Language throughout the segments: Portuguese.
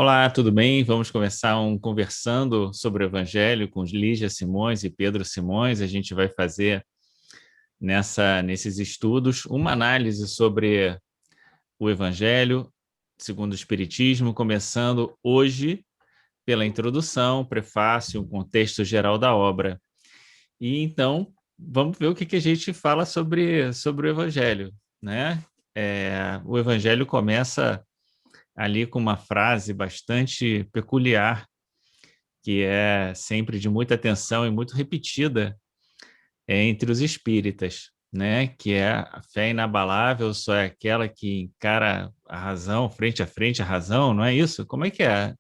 Olá, tudo bem? Vamos começar conversando sobre o Evangelho com Lígia Simões e Pedro Simões. A gente vai fazer nesses estudos uma análise sobre o Evangelho segundo o Espiritismo, começando hoje pela introdução, prefácio, um contexto geral da obra. E então, vamos ver o que a gente fala sobre o Evangelho, né? O Evangelho começa ali com uma frase bastante peculiar, que é sempre de muita atenção e muito repetida entre os espíritas, né? Que é a fé inabalável só é aquela que encara a razão, frente a frente a razão, não é isso? Como é que é?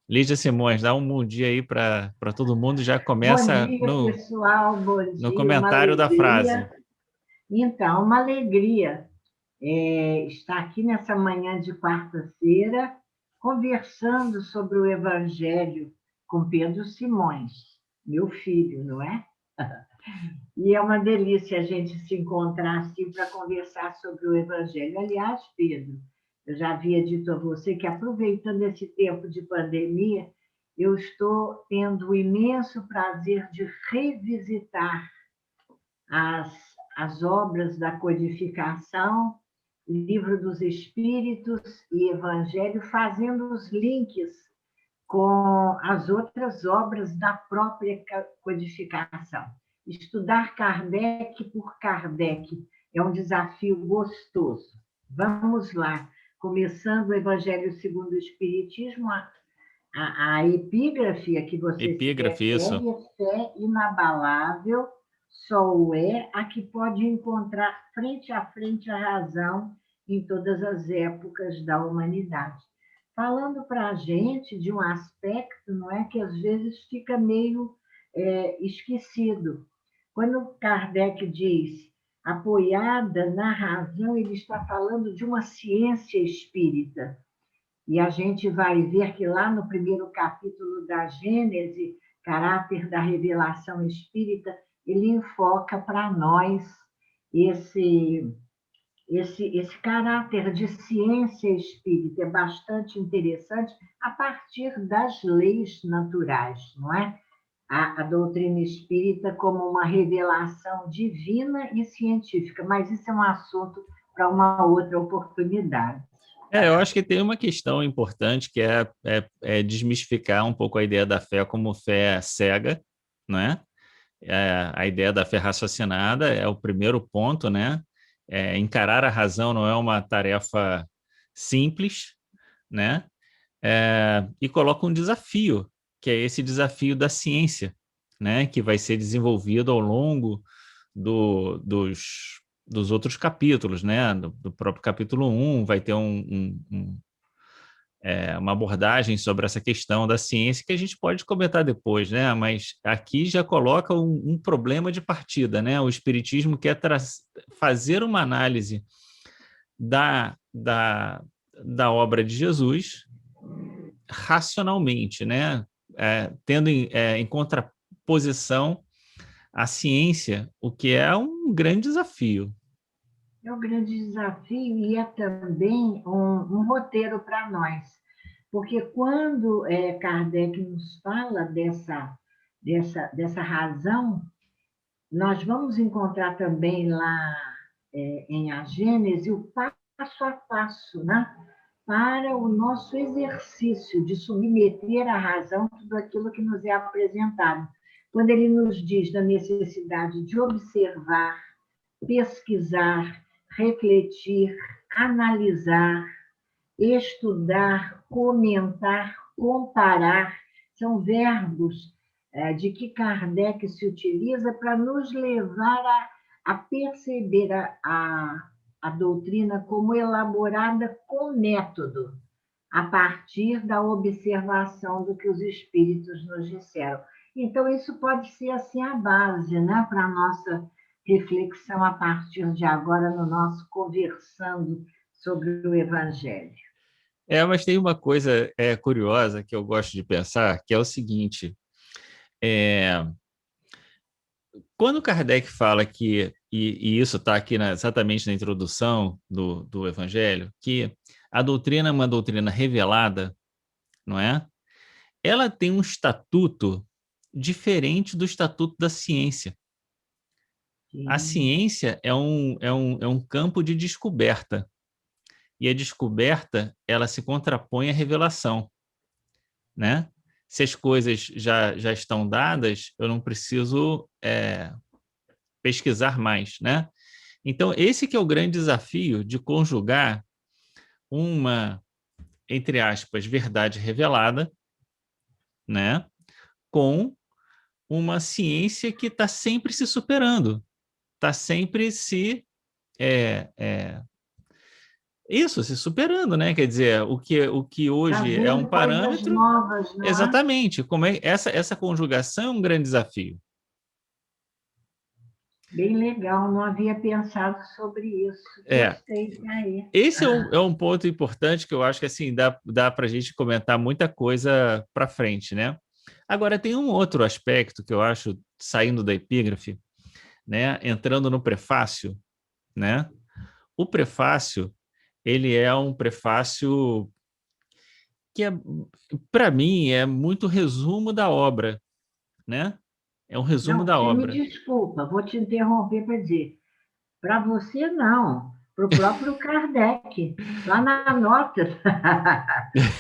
Lígia Simões, dá um bom dia aí para todo mundo, já Bom começa dia, pessoal. Bom no dia, uma comentário da frase. alegria. Então, uma alegria estar aqui nessa manhã de quarta-feira, conversando sobre o Evangelho com Pedro Simões, meu filho, não é? E é uma delícia a gente se encontrar assim para conversar sobre o Evangelho. Aliás, Pedro, eu já havia dito a você que, aproveitando esse tempo de pandemia, eu estou tendo o imenso prazer de revisitar as, as obras da codificação, Livro dos Espíritos e Evangelho, fazendo os links com as outras obras da própria codificação. Estudar Kardec por Kardec é um desafio gostoso. Vamos lá, começando o Evangelho segundo o Espiritismo, a epígrafe a que você se Epígrafe, isso. refere é fé inabalável, só o é a que pode encontrar frente a frente a razão em todas as épocas da humanidade. Falando para a gente de um aspecto, não é, que às vezes fica meio esquecido. Quando Kardec diz apoiada na razão, ele está falando de uma ciência espírita. E a gente vai ver que lá no primeiro capítulo da Gênese, Caráter da Revelação Espírita, ele enfoca para nós esse, esse caráter de ciência espírita. É bastante interessante a partir das leis naturais, não é? A doutrina espírita como uma revelação divina e científica, mas isso é um assunto para uma outra oportunidade. Eu acho que tem uma questão importante que é desmistificar um pouco a ideia da fé como fé cega, né? A ideia da fé raciocinada é o primeiro ponto, né? Encarar a razão não é uma tarefa simples, né? E coloca um desafio, que é esse desafio da ciência, né? Que vai ser desenvolvido ao longo dos outros capítulos, né? Do próprio capítulo 1 vai ter uma abordagem sobre essa questão da ciência que a gente pode comentar depois, né? Mas aqui já coloca um problema de partida, né? O Espiritismo quer fazer uma análise da obra de Jesus racionalmente, né? Tendo em contraposição à ciência, o que é um grande desafio. É um grande desafio e é também um roteiro para nós, porque quando Kardec nos fala dessa razão, nós vamos encontrar também lá em A Gênese o passo a passo, né? Para o nosso exercício de submeter à razão tudo aquilo que nos é apresentado. Quando ele nos diz da necessidade de observar, pesquisar, refletir, analisar, estudar, comentar, comparar, são verbos de que Kardec se utiliza para nos levar a perceber a doutrina como elaborada com método, a partir da observação do que os espíritos nos disseram. Então, isso pode ser assim a base, né, para a nossa reflexão a partir de agora no nosso conversando sobre o Evangelho. Mas tem uma coisa curiosa que eu gosto de pensar, que é o seguinte: é, quando Kardec fala e isso está aqui exatamente na introdução do Evangelho, que a doutrina é uma doutrina revelada, não é? Ela tem um estatuto diferente do estatuto da ciência. A ciência é um campo de descoberta, e a descoberta ela se contrapõe à revelação, né? Se as coisas já estão dadas, eu não preciso pesquisar mais, né? Então, esse que é o grande desafio de conjugar uma, entre aspas, verdade revelada, né, com uma ciência que está sempre se superando, está sempre se superando, né? Quer dizer, o que hoje é um Trazendo coisas parâmetro, novas, não é? exatamente, como é essa conjugação é um grande desafio. Bem legal, não havia pensado sobre isso. Gostei daí. Esse é um ponto importante que eu acho que assim dá para a gente comentar muita coisa para frente, né? Agora, tem um outro aspecto que eu acho, saindo da epígrafe, né, entrando no prefácio, né? O prefácio, ele é um prefácio que, para mim, é muito resumo da obra, né? É um resumo Não, da você me obra. desculpa, vou te interromper para dizer. Para você, não. Para o próprio Kardec. Lá na nota.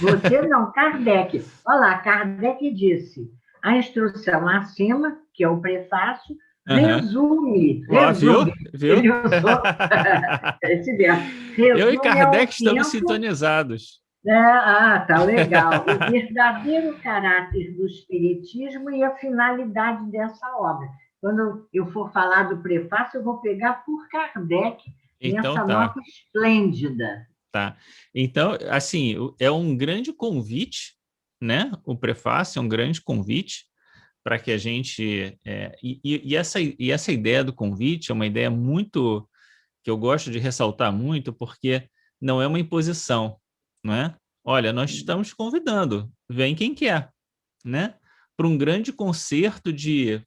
Você não, Kardec. Olha lá, Kardec disse: a instrução acima, que é o prefácio, Uhum. resume, Ó, viu? resume. Viu? Ele usou esse verbo. Eu e Resume ao Kardec estamos tempo. sintonizados. Tá legal. O verdadeiro caráter do Espiritismo e a finalidade dessa obra. Quando eu for falar do prefácio, eu vou pegar por Kardec Então nessa tá. nota esplêndida. Tá. Então, assim, é um grande convite, né? O prefácio é um grande convite para que a gente... essa ideia do convite é uma ideia muito... que eu gosto de ressaltar muito, porque não é uma imposição, não é? Olha, nós estamos te convidando, vem quem quer, né? Para um grande concerto de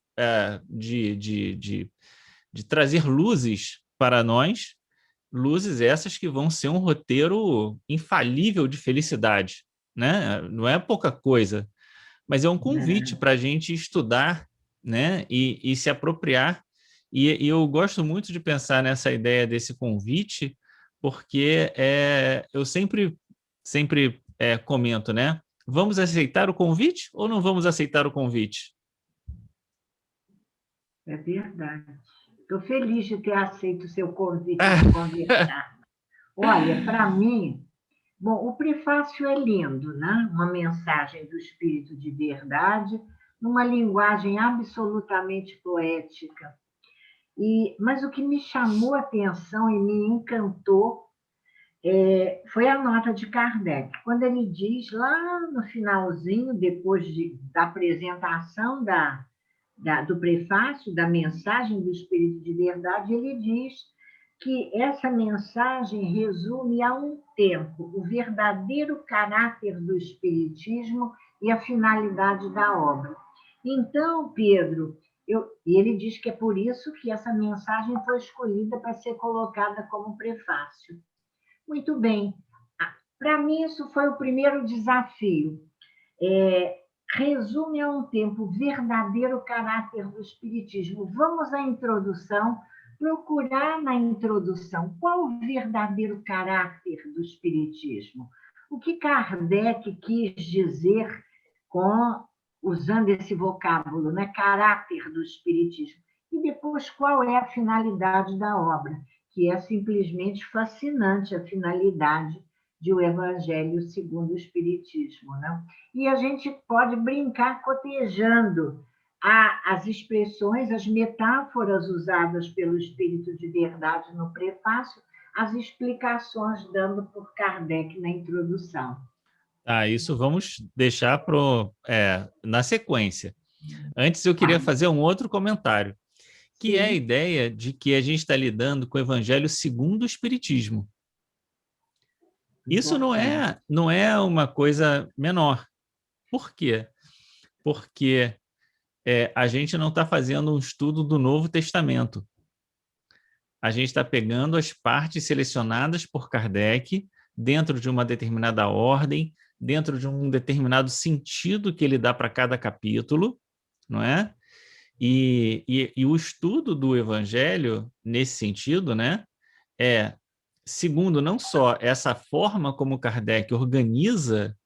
trazer luzes para nós, luzes essas que vão ser um roteiro infalível de felicidade, né? Não é pouca coisa, mas é um convite para a gente estudar, né? E se apropriar. E eu gosto muito de pensar nessa ideia desse convite, porque eu sempre comento, né? Vamos aceitar o convite ou não vamos aceitar o convite? É verdade. Estou feliz de ter aceito o seu convite de conversar. Olha, para mim, bom, o prefácio é lindo, né? Uma mensagem do Espírito de verdade, numa linguagem absolutamente poética. Mas o que me chamou a atenção e me encantou foi a nota de Kardec, quando ele diz lá no finalzinho, depois da apresentação do prefácio, da mensagem do Espírito de Verdade, ele diz que essa mensagem resume a um tempo o verdadeiro caráter do Espiritismo e a finalidade da obra. Então, Pedro, e ele diz que é por isso que essa mensagem foi escolhida para ser colocada como prefácio. Muito bem. Para mim, isso foi o primeiro desafio. Resume a um tempo o verdadeiro caráter do Espiritismo. Vamos à introdução, procurar na introdução qual o verdadeiro caráter do Espiritismo. O que Kardec quis dizer usando esse vocábulo, né? Caráter do Espiritismo. E depois, qual é a finalidade da obra? Que é simplesmente fascinante a finalidade de O Evangelho segundo o Espiritismo, né? E a gente pode brincar cotejando as expressões, as metáforas usadas pelo Espírito de Verdade no prefácio, as explicações dando por Kardec na introdução. Isso vamos deixar na sequência. Antes, eu queria fazer um outro comentário, que é a ideia de que a gente está lidando com o Evangelho segundo o Espiritismo. Isso não é uma coisa menor. Por quê? Porque a gente não está fazendo um estudo do Novo Testamento. A gente está pegando as partes selecionadas por Kardec dentro de uma determinada ordem, dentro de um determinado sentido que ele dá para cada capítulo, não é? E o estudo do Evangelho, nesse sentido, né, segundo, não só essa forma como Kardec organiza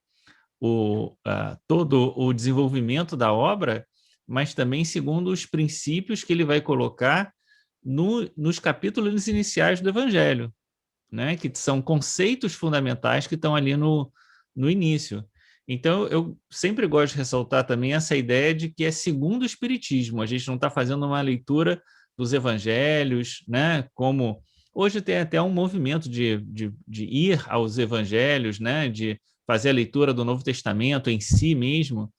todo o desenvolvimento da obra, mas também segundo os princípios que ele vai colocar nos capítulos iniciais do Evangelho, né? Que são conceitos fundamentais que estão ali no início. Então, eu sempre gosto de ressaltar também essa ideia de que é segundo o Espiritismo, a gente não está fazendo uma leitura dos evangelhos, né? Como hoje tem até um movimento de ir aos evangelhos, né? De fazer a leitura do Novo Testamento em si mesmo,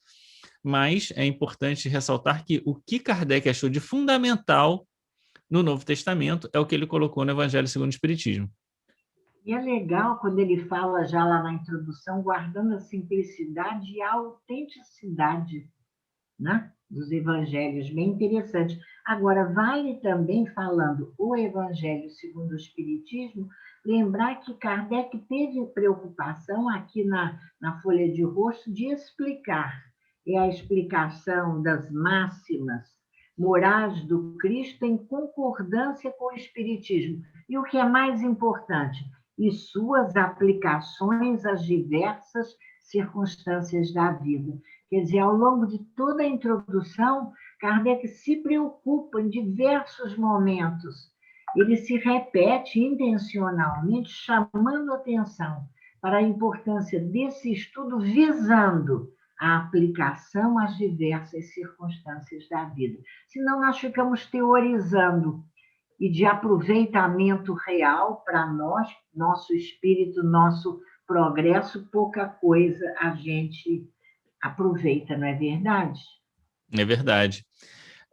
mas é importante ressaltar que o que Kardec achou de fundamental no Novo Testamento é o que ele colocou no Evangelho segundo o Espiritismo. E é legal quando ele fala já lá na introdução, guardando a simplicidade e a autenticidade, né, dos evangelhos, bem interessante. Agora, vale também, falando o evangelho segundo o Espiritismo, lembrar que Kardec teve preocupação aqui na folha de rosto de explicar, a explicação das máximas morais do Cristo em concordância com o Espiritismo. E o que é mais importante, e suas aplicações às diversas circunstâncias da vida. Quer dizer, ao longo de toda a introdução, Kardec se preocupa em diversos momentos. Ele se repete intencionalmente, chamando atenção para a importância desse estudo, visando a aplicação às diversas circunstâncias da vida. Senão, nós ficamos teorizando, e de aproveitamento real para nós, nosso espírito, nosso progresso, pouca coisa a gente aproveita, não é verdade? É verdade.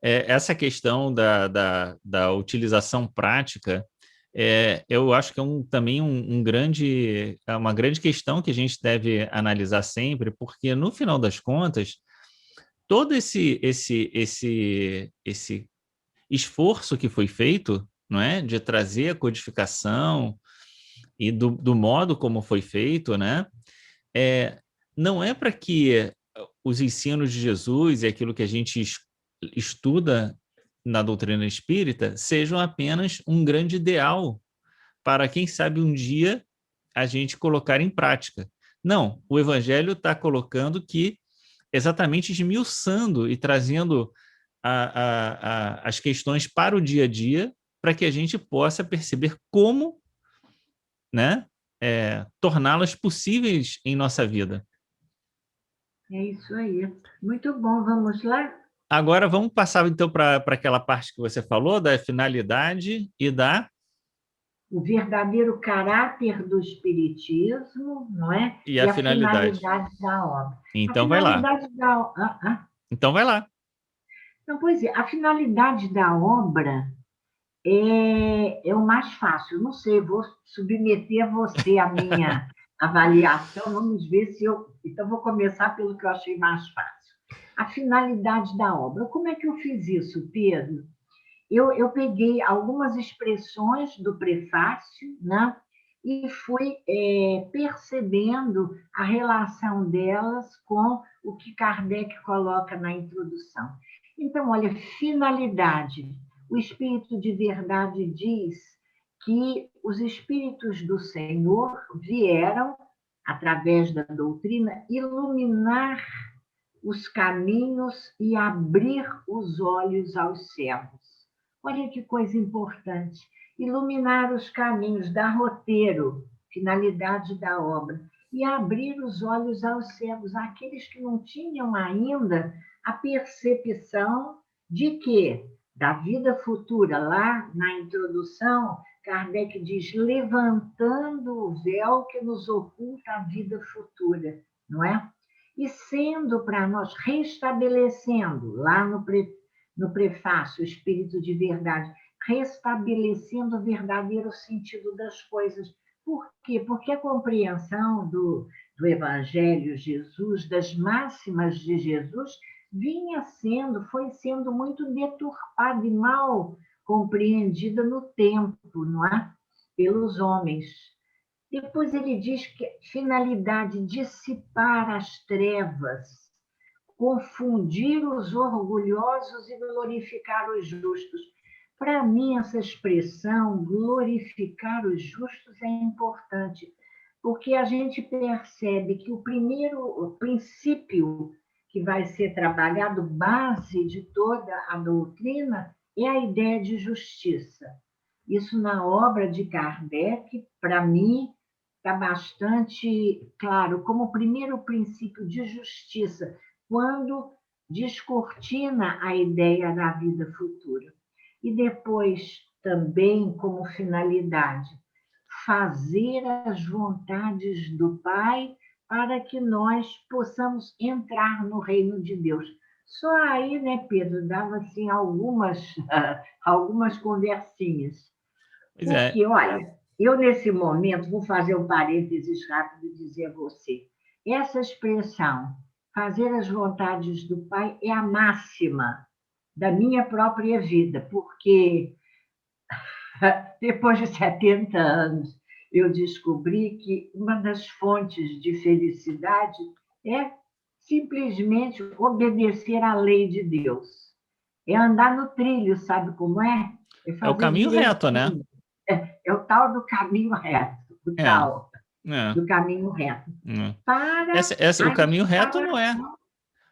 Essa questão da utilização prática, eu acho que é também uma grande questão que a gente deve analisar sempre, porque, no final das contas, todo esse esforço que foi feito, não é, de trazer a codificação e do modo como foi feito, né, não é para que os ensinos de Jesus e aquilo que a gente estuda na doutrina espírita sejam apenas um grande ideal para, quem sabe, um dia a gente colocar em prática. Não, o Evangelho está colocando que, exatamente esmiuçando e trazendo as questões para o dia a dia, para que a gente possa perceber como, né, torná-las possíveis em nossa vida. É isso aí. Muito bom, vamos lá? Agora vamos passar então para aquela parte que você falou, da finalidade e O verdadeiro caráter do Espiritismo, não é? e E a a finalidade. finalidade da obra. A Então vai lá. finalidade da obra. Então vai lá. Não, pois é, a finalidade da obra é o mais fácil. Não sei, vou submeter a você a minha avaliação, vamos ver se eu. Então, vou começar pelo que eu achei mais fácil. A finalidade da obra. Como é que eu fiz isso, Pedro? Eu peguei algumas expressões do prefácio, né? E fui percebendo a relação delas com o que Kardec coloca na introdução. Então, olha, finalidade. O Espírito de Verdade diz que os Espíritos do Senhor vieram, através da doutrina, iluminar os caminhos e abrir os olhos aos cegos. Olha que coisa importante. Iluminar os caminhos, dar roteiro, finalidade da obra, e abrir os olhos aos cegos, aqueles que não tinham ainda a percepção de que, da vida futura, lá na introdução, Kardec diz, levantando o véu que nos oculta a vida futura, não é? E sendo para nós, restabelecendo, lá no prefácio, o Espírito de Verdade, restabelecendo o verdadeiro sentido das coisas. Por quê? Porque a compreensão do Evangelho Jesus, das máximas de Jesus, foi sendo muito deturpada e mal compreendida no tempo, não é? Pelos homens. Depois ele diz que finalidade dissipar as trevas, confundir os orgulhosos e glorificar os justos. Para mim, essa expressão, glorificar os justos, é importante, porque a gente percebe que o princípio que vai ser trabalhado, base de toda a doutrina, é a ideia de justiça. Isso na obra de Kardec, para mim, está bastante claro, como o primeiro princípio de justiça, quando descortina a ideia da vida futura. E depois, também, como finalidade, fazer as vontades do Pai para que nós possamos entrar no reino de Deus. Só aí, né, Pedro, dava assim algumas conversinhas. Pois é. Porque, olha, eu nesse momento vou fazer um parênteses rápido e dizer a você, essa expressão, fazer as vontades do Pai, é a máxima da minha própria vida, porque depois de 70 anos, eu descobri que uma das fontes de felicidade é simplesmente obedecer à lei de Deus. É andar no trilho, sabe como é? É o caminho reto, né? É o tal do caminho reto, do caminho reto. Para o caminho reto não é.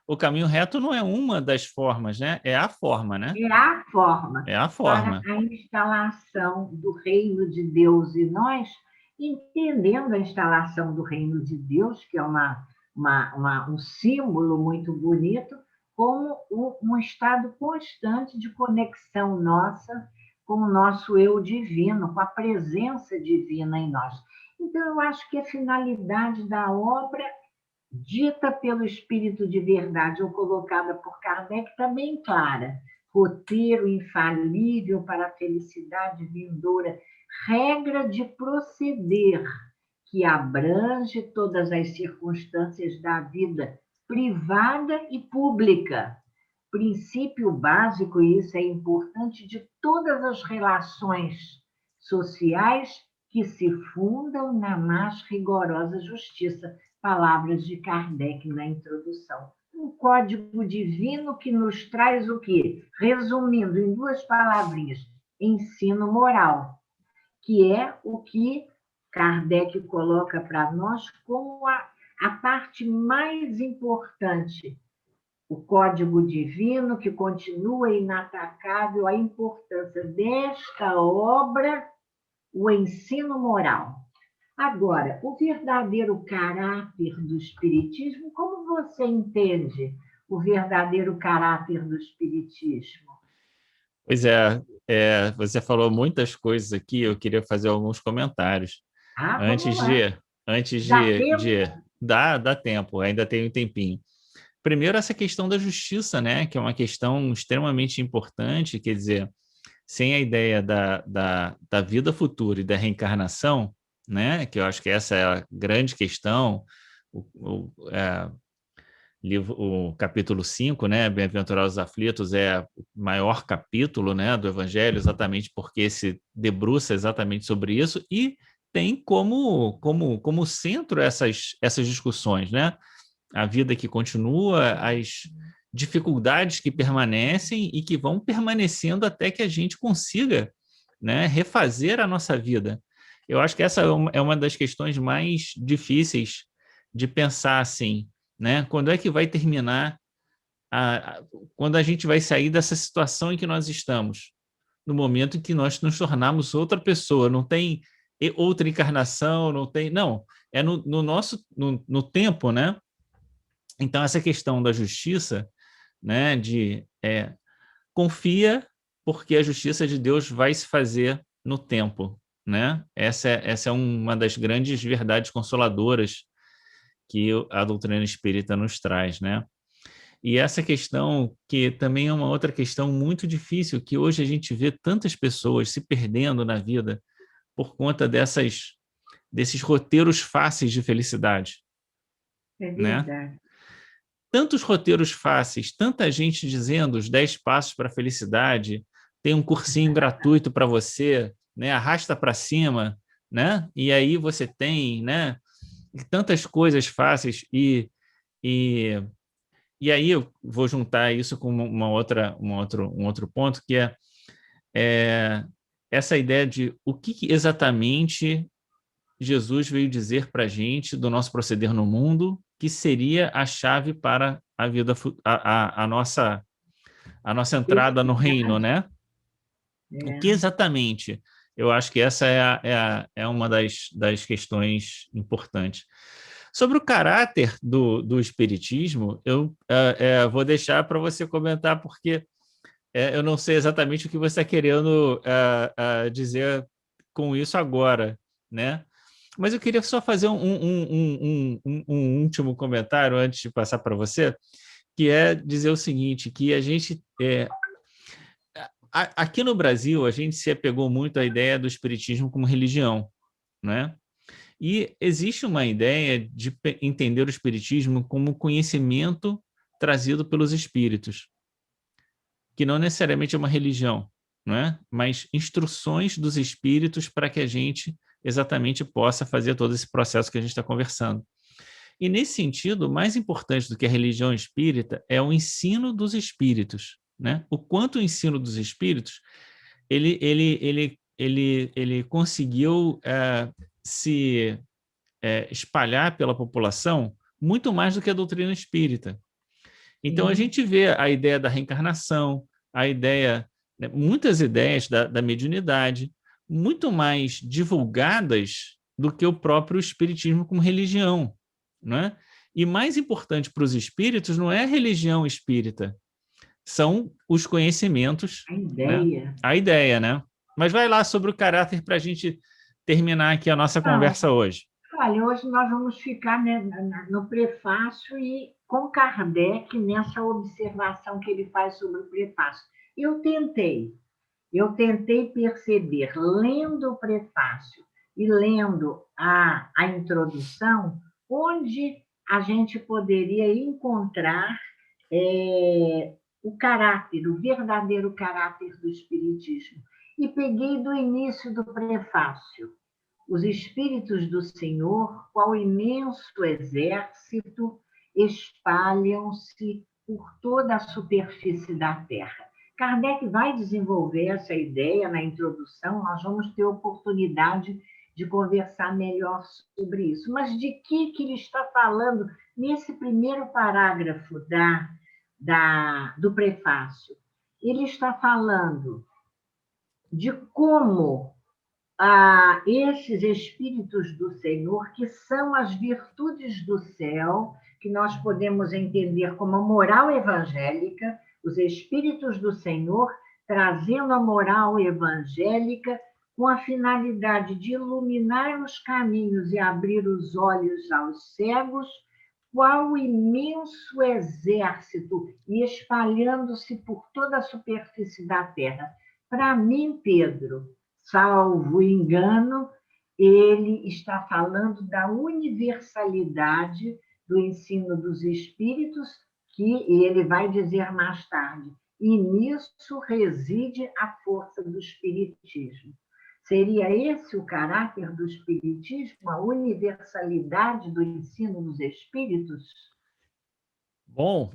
O caminho reto não é uma das formas, né? É a forma, né? É a forma. É a forma. Para a instalação do reino de Deus e nós, entendendo a instalação do reino de Deus, que é um símbolo muito bonito, como um estado constante de conexão nossa com o nosso eu divino, com a presença divina em nós. Então, eu acho que a finalidade da obra, dita pelo Espírito de Verdade ou colocada por Kardec, também clara. Roteiro infalível para a felicidade vindoura, regra de proceder que abrange todas as circunstâncias da vida privada e pública. Princípio básico, e isso é importante, de todas as relações sociais que se fundam na mais rigorosa justiça. Palavras de Kardec na introdução. Um código divino que nos traz o quê? Resumindo em duas palavrinhas, ensino moral, que é o que Kardec coloca para nós como a parte mais importante. O código divino que continua inatacável, a importância desta obra, o ensino moral. Agora, o verdadeiro caráter do Espiritismo, como você entende o verdadeiro caráter do Espiritismo? Pois é, você falou muitas coisas aqui, eu queria fazer alguns comentários. Dá tempo, ainda tem um tempinho. Primeiro, essa questão da justiça, né, que é uma questão extremamente importante, quer dizer, sem a ideia da vida futura e da reencarnação, né, que eu acho que essa é a grande questão, o capítulo 5, né, Bem-aventurados os aflitos, é o maior capítulo, né, do Evangelho, exatamente porque se debruça exatamente sobre isso e tem como centro essas discussões, né? A vida que continua, as dificuldades que permanecem e que vão permanecendo até que a gente consiga, né, refazer a nossa vida. Eu acho que essa é uma das questões mais difíceis de pensar assim, né? Quando é que vai terminar, quando a gente vai sair dessa situação em que nós estamos? No momento em que nós nos tornarmos outra pessoa, não tem outra encarnação, não, é no tempo, né? Então, essa questão da justiça, né, confia, porque a justiça de Deus vai se fazer no tempo, né? Essa é uma das grandes verdades consoladoras que a doutrina espírita nos traz, né? E essa questão, que também é uma outra questão muito difícil, que hoje a gente vê tantas pessoas se perdendo na vida por conta desses roteiros fáceis de felicidade. É verdade. Né? Tantos roteiros fáceis, tanta gente dizendo os 10 passos para a felicidade, tem um cursinho gratuito para você, né? Arrasta para cima, né? E aí você tem, né, tantas coisas fáceis e, e aí eu vou juntar isso com um outro ponto, que é essa ideia de o que exatamente Jesus veio dizer para a gente do nosso proceder no mundo, que seria a chave para a vida, a nossa entrada no reino, né? O que exatamente? Eu acho que essa é uma das questões importantes. Sobre o caráter do Espiritismo, eu vou deixar para você comentar, porque eu não sei exatamente o que você está querendo dizer com isso agora, né? Mas eu queria só fazer um último comentário antes de passar para você, que é dizer o seguinte, que a gente... aqui no Brasil, a gente se apegou muito à ideia do espiritismo como religião, né? E existe uma ideia de entender o espiritismo como conhecimento trazido pelos espíritos, que não necessariamente é uma religião, não é? Mas instruções dos espíritos para que a gente exatamente possa fazer todo esse processo que a gente está conversando. E, nesse sentido, mais importante do que a religião espírita é o ensino dos espíritos, né? O quanto o ensino dos espíritos ele conseguiu se espalhar pela população muito mais do que a doutrina espírita. Então, a gente vê a ideia da reencarnação, a ideia, né, muitas ideias da mediunidade, muito mais divulgadas do que o próprio espiritismo como religião, não é? E mais importante para os espíritos não é a religião espírita, são os conhecimentos, A né? ideia. A ideia, né? Mas vai lá sobre o caráter para a gente terminar aqui a nossa conversa hoje. Olha, hoje nós vamos ficar, né, no prefácio e com Kardec nessa observação que ele faz sobre o prefácio. Eu tentei perceber, lendo o prefácio e lendo a introdução, onde a gente poderia encontrar o caráter, o verdadeiro caráter do Espiritismo. E peguei do início do prefácio. Os Espíritos do Senhor, qual imenso exército, espalham-se por toda a superfície da Terra. Kardec vai desenvolver essa ideia na introdução, nós vamos ter oportunidade de conversar melhor sobre isso. Mas de que ele está falando nesse primeiro parágrafo do prefácio? Ele está falando de como esses Espíritos do Senhor, que são as virtudes do céu, que nós podemos entender como a moral evangélica, os Espíritos do Senhor trazendo a moral evangélica com a finalidade de iluminar os caminhos e abrir os olhos aos cegos, qual imenso exército, e espalhando-se por toda a superfície da terra. Para mim, Pedro, salvo engano, ele está falando da universalidade do ensino dos espíritos, que ele vai dizer mais tarde, e nisso reside a força do espiritismo. Seria esse o caráter do espiritismo, a universalidade do ensino dos espíritos? Bom,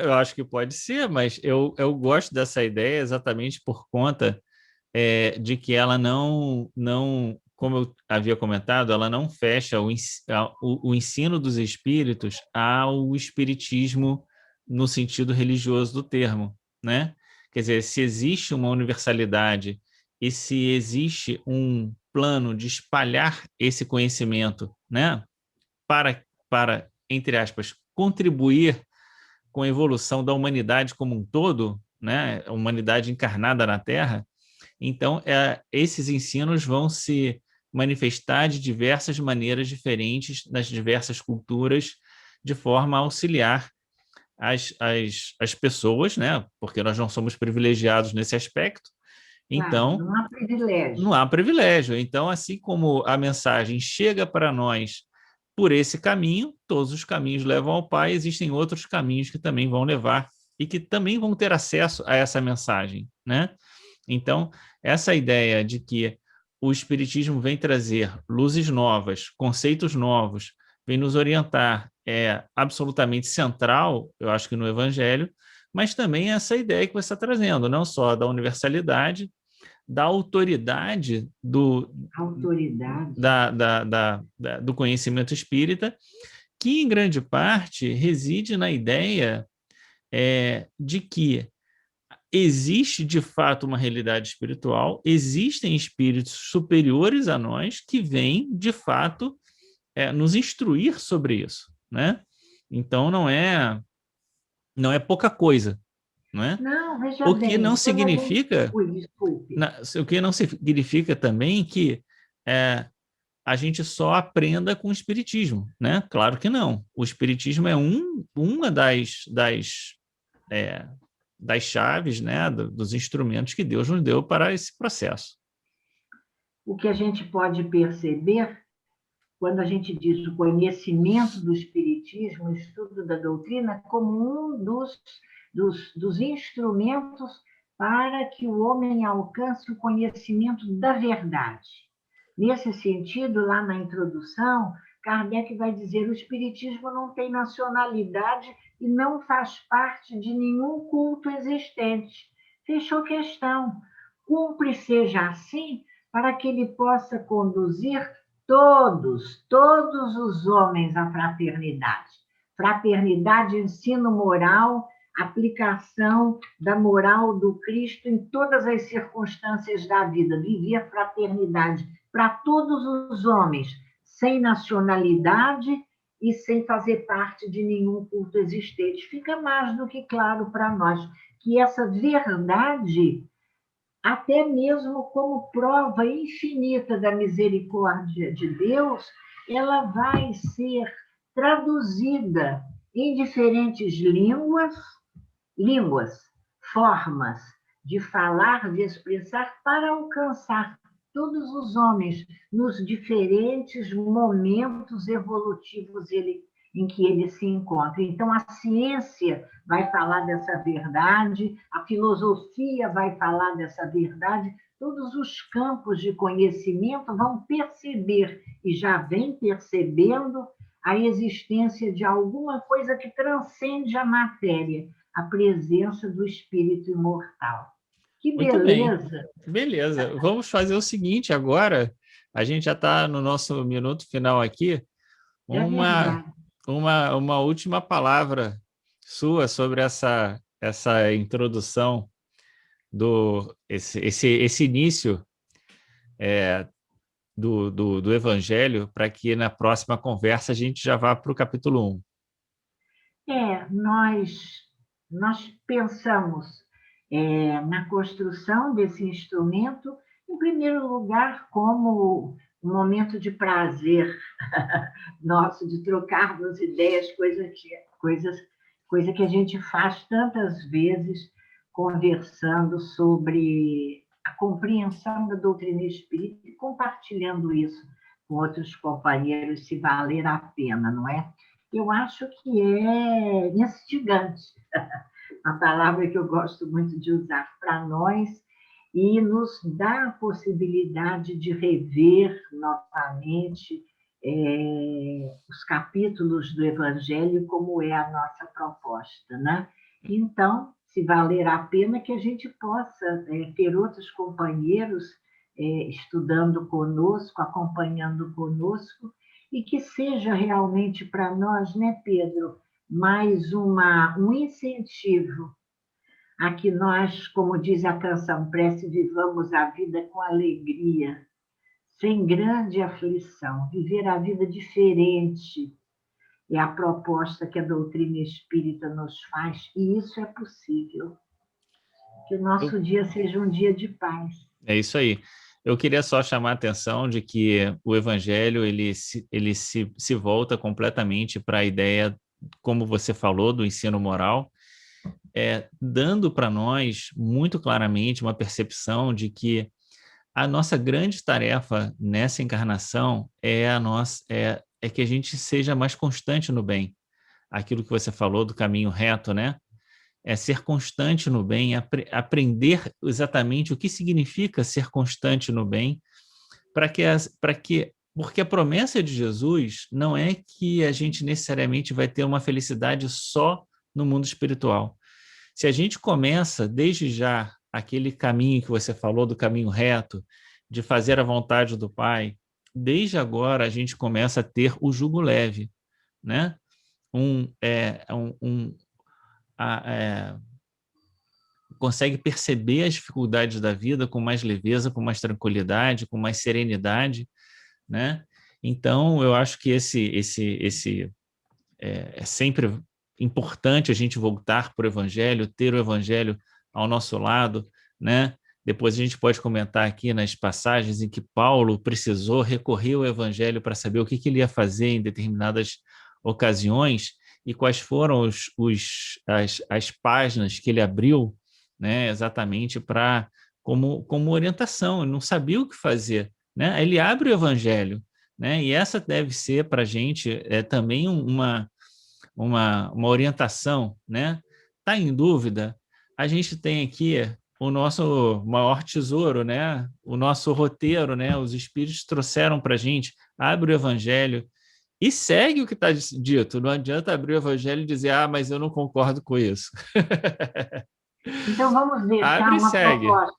eu acho que pode ser, mas eu gosto dessa ideia exatamente por conta de que ela não, como eu havia comentado, ela não fecha o ensino dos espíritos ao espiritismo no sentido religioso do termo, né? Quer dizer, se existe uma universalidade e se existe um plano de espalhar esse conhecimento, né, para entre aspas, contribuir com a evolução da humanidade como um todo, né, a humanidade encarnada na Terra, então esses ensinos vão se manifestar de diversas maneiras diferentes nas diversas culturas, de forma a auxiliar as pessoas, né, porque nós não somos privilegiados nesse aspecto, então não há privilégio. Não há privilégio. Então, assim como a mensagem chega para nós por esse caminho, todos os caminhos levam ao Pai, existem outros caminhos que também vão levar e que também vão ter acesso a essa mensagem, né? Então, essa ideia de que o Espiritismo vem trazer luzes novas, conceitos novos, vem nos orientar, é absolutamente central, eu acho que no Evangelho, mas também essa ideia que você está trazendo, não só da universalidade, da autoridade Autoridade. do conhecimento espírita, que em grande parte reside na ideia de que existe de fato uma realidade espiritual, existem espíritos superiores a nós que vêm de fato nos instruir sobre isso, né? Então não é pouca coisa, não é? Não, veja O que bem, não quando a gente... significa, Ui, desculpe. o que não significa também que a gente só aprenda com o espiritismo, né? Claro que não. O espiritismo é uma das chaves, né, dos instrumentos que Deus nos deu para esse processo. O que a gente pode perceber quando a gente diz o conhecimento do Espiritismo, o estudo da doutrina, como um dos instrumentos para que o homem alcance o conhecimento da verdade. Nesse sentido, lá na introdução, Kardec vai dizer: o Espiritismo não tem nacionalidade e não faz parte de nenhum culto existente. Fechou questão. Cumpre seja assim, para que ele possa conduzir todos os homens à fraternidade. Fraternidade, ensino moral, aplicação da moral do Cristo em todas as circunstâncias da vida. Viver a fraternidade para todos os homens, sem nacionalidade e sem fazer parte de nenhum culto existente. Fica mais do que claro para nós que essa verdade, até mesmo como prova infinita da misericórdia de Deus, ela vai ser traduzida em diferentes línguas, formas de falar, de expressar, para alcançar todos os homens nos diferentes momentos evolutivos em que ele se encontra. Então, a ciência vai falar dessa verdade, a filosofia vai falar dessa verdade, todos os campos de conhecimento vão perceber, e já vem percebendo, a existência de alguma coisa que transcende a matéria, a presença do espírito imortal. Que Muito bem. beleza! Beleza. Vamos fazer o seguinte agora, a gente já está no nosso minuto final aqui, É uma, verdade. uma última palavra sua sobre essa introdução esse início do Evangelho, para que na próxima conversa a gente já vá para o capítulo 1. Nós pensamos na construção desse instrumento, em primeiro lugar, como um momento de prazer nosso, de trocarmos ideias, coisa que a gente faz tantas vezes, conversando sobre a compreensão da doutrina espírita e compartilhando isso com outros companheiros, se valer a pena, não é? Eu acho que é instigante, a palavra que eu gosto muito de usar para nós, e nos dá a possibilidade de rever novamente os capítulos do Evangelho, como é a nossa proposta, né? Então, se valer a pena, que a gente possa ter outros companheiros estudando conosco, acompanhando conosco, e que seja realmente para nós, né, Pedro, mais um incentivo a que nós, como diz a canção Prece, vivamos a vida com alegria, sem grande aflição. Viver a vida diferente é a proposta que a doutrina espírita nos faz, e isso é possível. Que o nosso dia seja um dia de paz. É isso aí. Eu queria só chamar a atenção de que o Evangelho ele se volta completamente para a ideia, como você falou, do ensino moral, dando para nós muito claramente uma percepção de que a nossa grande tarefa nessa encarnação é que a gente seja mais constante no bem. Aquilo que você falou do caminho reto, né? É ser constante no bem, aprender exatamente o que significa ser constante no bem, porque a promessa de Jesus não é que a gente necessariamente vai ter uma felicidade só no mundo espiritual. Se a gente começa desde já aquele caminho que você falou, do caminho reto, de fazer a vontade do Pai, desde agora a gente começa a ter o jugo leve, né? Consegue perceber as dificuldades da vida com mais leveza, com mais tranquilidade, com mais serenidade, né? Então, eu acho que é sempre importante a gente voltar para o Evangelho, ter o Evangelho ao nosso lado, né? Depois a gente pode comentar aqui nas passagens em que Paulo precisou recorrer ao Evangelho para saber o que ele ia fazer em determinadas ocasiões e quais foram as páginas que ele abriu, né? Exatamente como orientação. Ele não sabia o que fazer, né? Ele abre o Evangelho, né? E essa deve ser para a gente também uma orientação, né? Está em dúvida? A gente tem aqui o nosso maior tesouro, né? O nosso roteiro, né? Os Espíritos trouxeram para a gente. Abre o Evangelho e segue o que está dito. Não adianta abrir o Evangelho e dizer, mas eu não concordo com isso. Então, vamos deixar Abre e uma segue. proposta.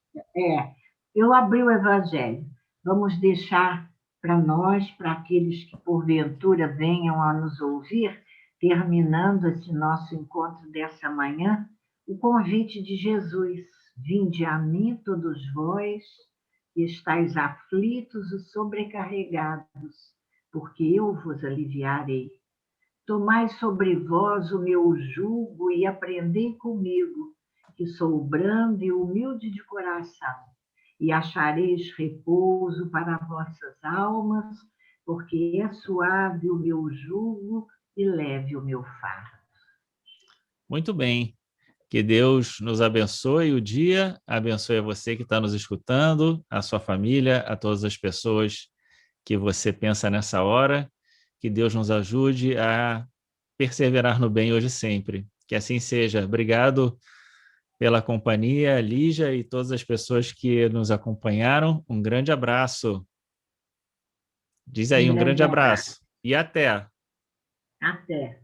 Eu abri o Evangelho. Vamos deixar para nós, para aqueles que porventura venham a nos ouvir, terminando esse nosso encontro dessa manhã, o convite de Jesus: vinde a mim todos vós que estáis aflitos e sobrecarregados, porque eu vos aliviarei. Tomai sobre vós o meu jugo e aprendei comigo, que sou brando e humilde de coração, e achareis repouso para vossas almas, porque é suave o meu jugo e leve o meu fardo. Muito bem. Que Deus nos abençoe o dia, abençoe a você que está nos escutando, a sua família, a todas as pessoas que você pensa nessa hora. Que Deus nos ajude a perseverar no bem hoje e sempre. Que assim seja. Obrigado pela companhia, Lígia e todas as pessoas que nos acompanharam. Um grande abraço. Diz Um aí, um grande grande abraço. abraço. E até. Até.